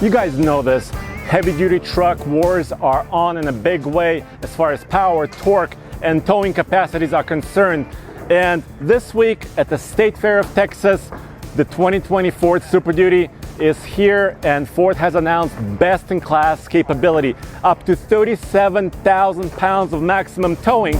You guys know this. Heavy-duty truck wars are on in a big way as far as power, torque, and towing capacities are concerned. And this week at the State Fair of Texas, the 2020 Ford Super Duty is here, and Ford has announced best-in-class capability, up to 37,000 pounds of maximum towing.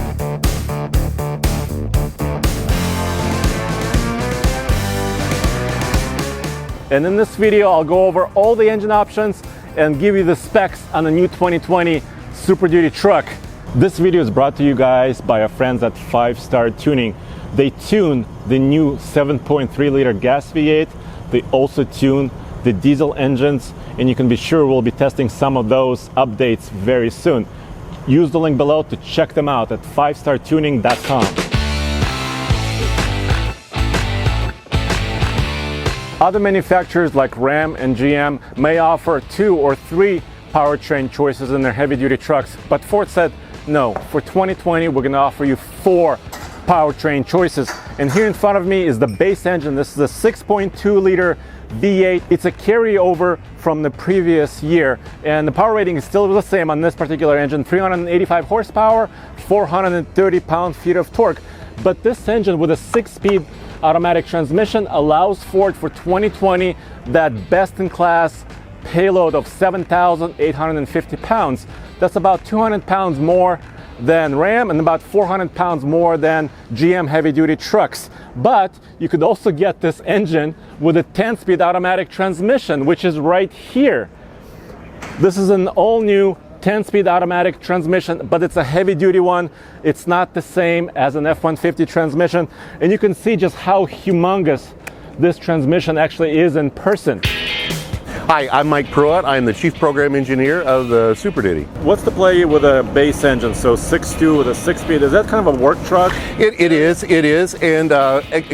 And in this video, I'll go over all the engine options and give you the specs on the new 2020 Super Duty truck. This video is brought to you guys by our friends at 5-Star Tuning. They tune the new 7.3-liter gas V8. They also tune the diesel engines, and you can be sure we'll be testing some of those updates very soon. Use the link below to check them out at 5startuning.com. Other manufacturers like Ram and GM may offer 2 or 3 powertrain choices in their heavy-duty trucks, but Ford said, no, for 2020 we're going to offer you 4 powertrain choices. And here in front of me is the base engine. This is a 6.2-liter V8. It's a carryover from the previous year, and the power rating is still the same on this particular engine, 385 horsepower, 430 pound-feet of torque. But this engine with a 6-speed automatic transmission allows Ford for 2020 that best-in-class payload of 7,850 pounds. That's about 200 pounds more than Ram and about 400 pounds more than GM heavy-duty trucks. But you could also get this engine with a 10-speed automatic transmission, which is right here. This is an all-new 10-speed automatic transmission, but it's a heavy-duty one. It's not the same as an F-150 transmission, and you can see just how humongous this transmission actually is in person. Hi, I'm Mike Pruitt. I'm the Chief Program Engineer of the Super Duty. What's the play with a base engine? So 6.2 with a 6-speed, is that kind of a work truck? It is, and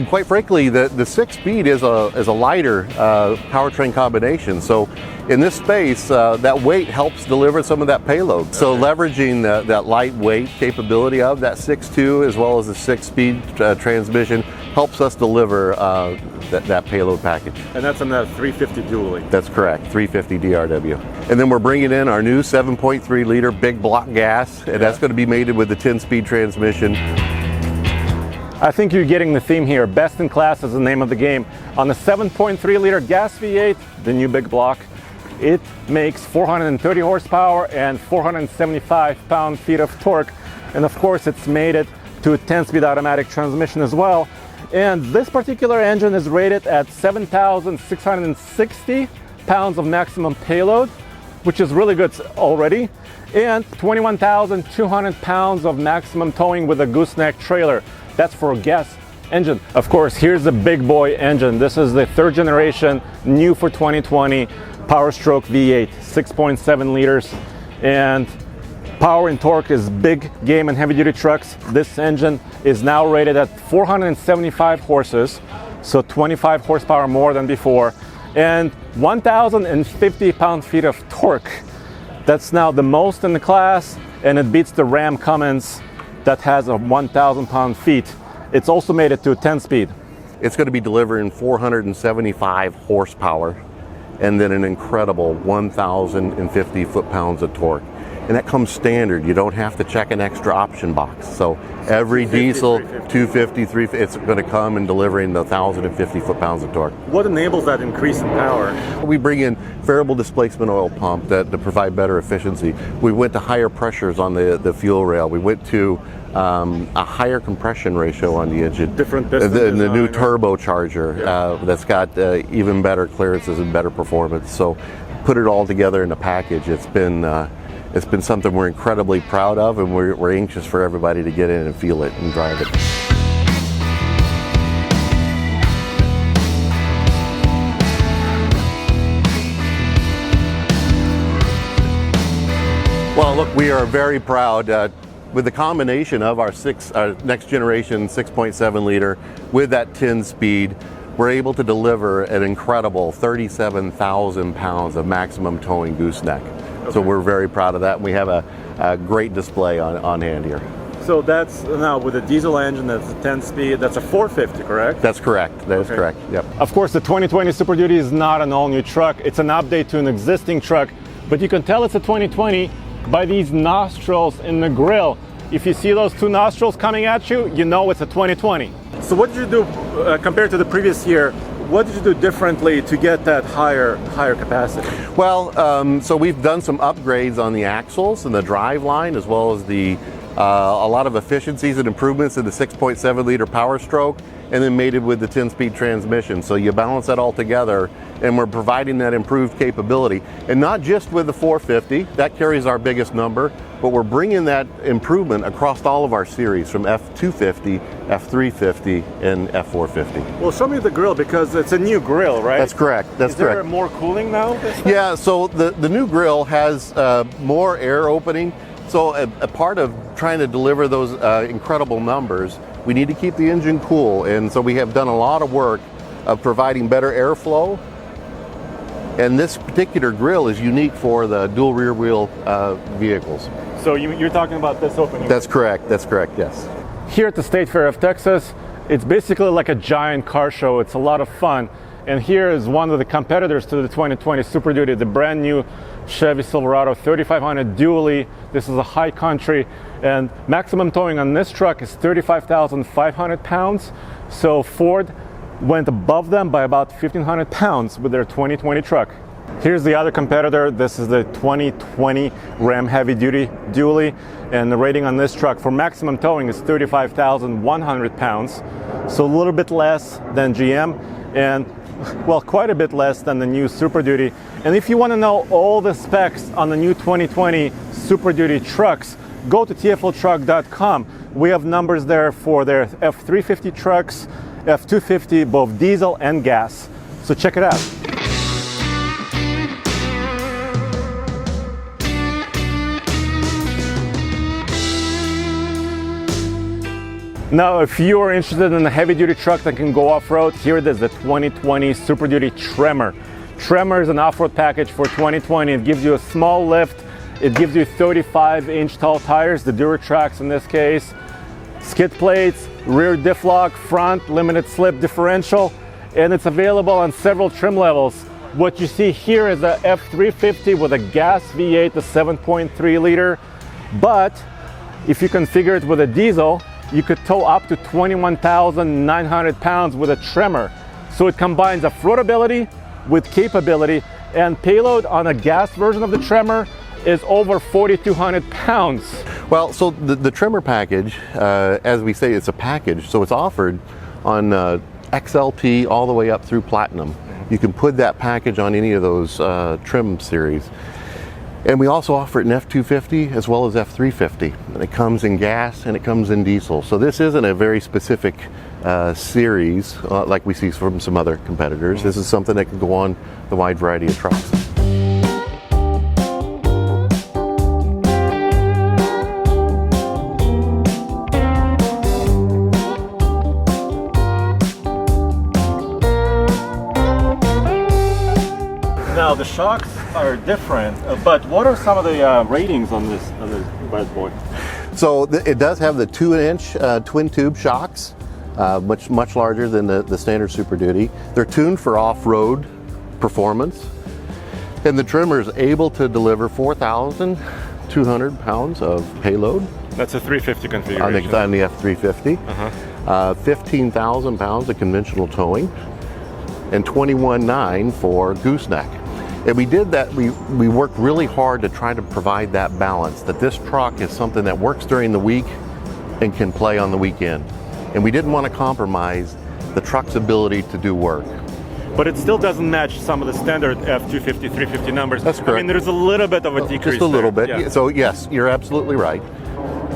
quite frankly, the 6-speed is a lighter powertrain combination. So in this space, that weight helps deliver some of that payload. So leveraging that lightweight capability of that 6.2 as well as the 6-speed transmission helps us deliver that payload package. And that's in that 350 dually. That's correct, 350 DRW. And then we're bringing in our new 7.3-liter big block gas, and that's going to be mated with the 10-speed transmission. I think you're getting the theme here. Best in class is the name of the game. On the 7.3-liter gas V8, the new big block, it makes 430 horsepower and 475 pound-feet of torque. And of course, it's mated to a 10-speed automatic transmission as well. And this particular engine is rated at 7,660 pounds of maximum payload, which is really good already, and 21,200 pounds of maximum towing with a gooseneck trailer. That's for a gas engine. Of course, here's the big boy engine. This is the 3rd generation, new for 2020, Power Stroke V8, 6.7 liters, and power and torque is big game in heavy-duty trucks. This engine is now rated at 475 horses, so 25 horsepower more than before, and 1,050 pound-feet of torque. That's now the most in the class, and it beats the Ram Cummins that has a 1,000 pound-feet. It's also made it to a 10-speed. It's going to be delivering 475 horsepower and then an incredible 1,050 foot-pounds of torque. And that comes standard. You don't have to check an extra option box. So every diesel, 250, 350, it's going to come and delivering the 1,050 foot-pounds of torque. What enables that increase in power? We bring in variable displacement oil pump to provide better efficiency. We went to higher pressures on the fuel rail. We went to a higher compression ratio on the engine. Different piston the new design, turbocharger that's got even better clearances and better performance. So put it all together in a package. It's been something we're incredibly proud of, and we're anxious for everybody to get in and feel it and drive it. Well, look, we are very proud with the combination of our next generation 6.7 liter with that 10 speed. We're able to deliver an incredible 37,000 pounds of maximum towing gooseneck. Okay. So we're very proud of that. We have a great display on hand here. So that's now with a diesel engine, that's a 10-speed, that's a 450, correct? That's correct. That is correct. Yep. Of course, the 2020 Super Duty is not an all-new truck. It's an update to an existing truck, but you can tell it's a 2020 by these nostrils in the grille. If you see those two nostrils coming at you, you know it's a 2020. So what did you do compared to the previous year? What did you do differently to get that higher capacity? Well, so we've done some upgrades on the axles and the drive line, as well as a lot of efficiencies and improvements in the 6.7 liter Power Stroke, and then mated with the 10-speed transmission. So you balance that all together, and we're providing that improved capability. And not just with the 450, that carries our biggest number, but we're bringing that improvement across all of our series from F250, F350, and F450. Well, show me the grille, because it's a new grille, right? That's correct. That's correct. Is there more cooling now? Yeah, so the new grille has more air opening. So a part of trying to deliver those incredible numbers, we need to keep the engine cool. And so we have done a lot of work of providing better airflow. And this particular grille is unique for the dual rear wheel vehicles. So you're talking about this opening? That's correct. That's correct, yes. Here at the State Fair of Texas, it's basically like a giant car show. It's a lot of fun. And here is one of the competitors to the 2020 Super Duty, the brand new Chevy Silverado 3500 dually. This is a high country, and maximum towing on this truck is 35,500 pounds. So Ford went above them by about 1,500 pounds with their 2020 truck. Here's the other competitor. This is the 2020 Ram Heavy Duty dually, and the rating on this truck for maximum towing is 35,100 pounds. So a little bit less than GM, and well, quite a bit less than the new Super Duty. And if you want to know all the specs on the new 2020 Super Duty trucks, go to tfltruck.com. We have numbers there for their F350 trucks, F250, both diesel and gas. So check it out. Now, if you are interested in a heavy-duty truck that can go off-road, here it is, the 2020 Super Duty Tremor. Tremor is an off-road package for 2020. It gives you a small lift. It gives you 35-inch tall tires, the Duratrax in this case, skid plates, rear diff lock, front limited slip differential, and it's available on several trim levels. What you see here is a F350 with a gas V8, the 7.3 liter, but if you configure it with a diesel, you could tow up to 21,900 pounds with a Tremor. So it combines affordability with capability, and payload on a gas version of the Tremor is over 4,200 pounds. Well, so the Tremor package, as we say, it's a package, so it's offered on XLT all the way up through Platinum. You can put that package on any of those trim series. And we also offer it in F250 as well as F350. And it comes in gas and it comes in diesel. So this isn't a very specific series like we see from some other competitors. This is something that can go on the wide variety of trucks. Now the shocks are different, but what are some of the ratings on this bad boy? So it does have the 2-inch twin tube shocks, much larger than the standard Super Duty. They're tuned for off-road performance, and the Tremor is able to deliver 4,200 pounds of payload. That's a 350 configuration. On the F350. 15,000 pounds of conventional towing, and 21,900 for gooseneck. And we did that, we worked really hard to try to provide that balance, that this truck is something that works during the week and can play on the weekend. And we didn't want to compromise the truck's ability to do work. But it still doesn't match some of the standard F250, 350 numbers. That's correct. I mean, there's a little bit of a decrease. Just a little bit. Yeah. So yes, you're absolutely right.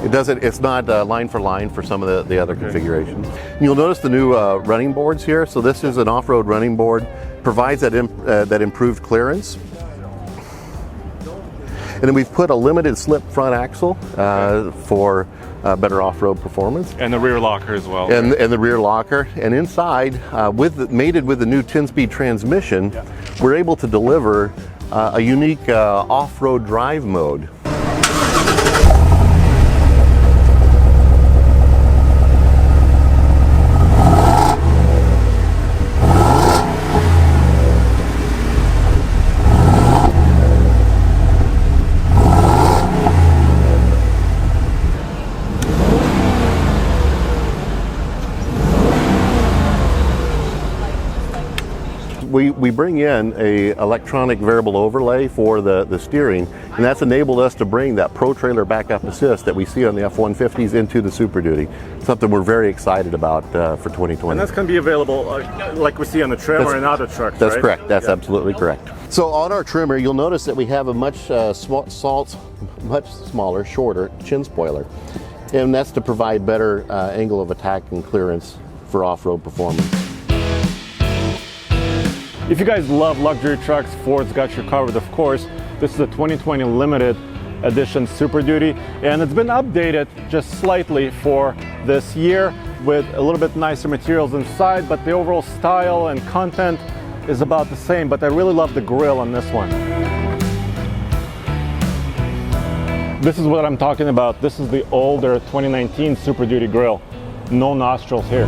It's not line for line for some of the other configurations. You'll notice the new running boards here. So this is an off-road running board, provides that improved clearance. And then we've put a limited slip front axle for better off-road performance. And the rear locker as well. And the rear locker. And inside, mated with the new 10-speed transmission, we're able to deliver a unique off-road drive mode. we bring in a electronic variable overlay for the steering, and that's enabled us to bring that Pro Trailer backup assist that we see on the F-150s into the Super Duty. Something we're very excited about for 2020. And that's going to be available like we see on the Tremor and other trucks, That's right? correct. That's absolutely correct. So on our Tremor, you'll notice that we have a much smaller, shorter chin spoiler, and that's to provide better angle of attack and clearance for off-road performance. If you guys love luxury trucks, Ford's got you covered, of course. This is a 2020 limited edition Super Duty, and it's been updated just slightly for this year with a little bit nicer materials inside, but the overall style and content is about the same. But I really love the grille on this one. This is what I'm talking about. This is the older 2019 Super Duty grille. No nostrils here.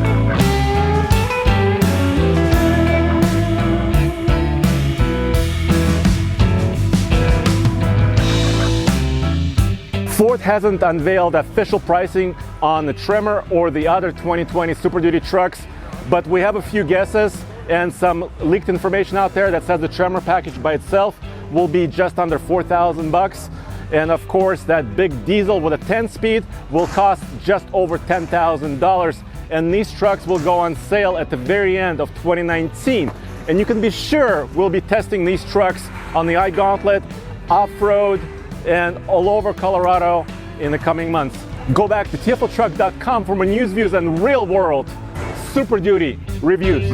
Ford hasn't unveiled official pricing on the Tremor or the other 2020 Super Duty trucks, but we have a few guesses and some leaked information out there that says the Tremor package by itself will be just under $4,000. And of course, that big diesel with a 10-speed will cost just over $10,000. And these trucks will go on sale at the very end of 2019. And you can be sure we'll be testing these trucks on the iGauntlet, off-road, and all over Colorado in the coming months. Go back to tfltruck.com for more news, views, and real-world Super Duty reviews.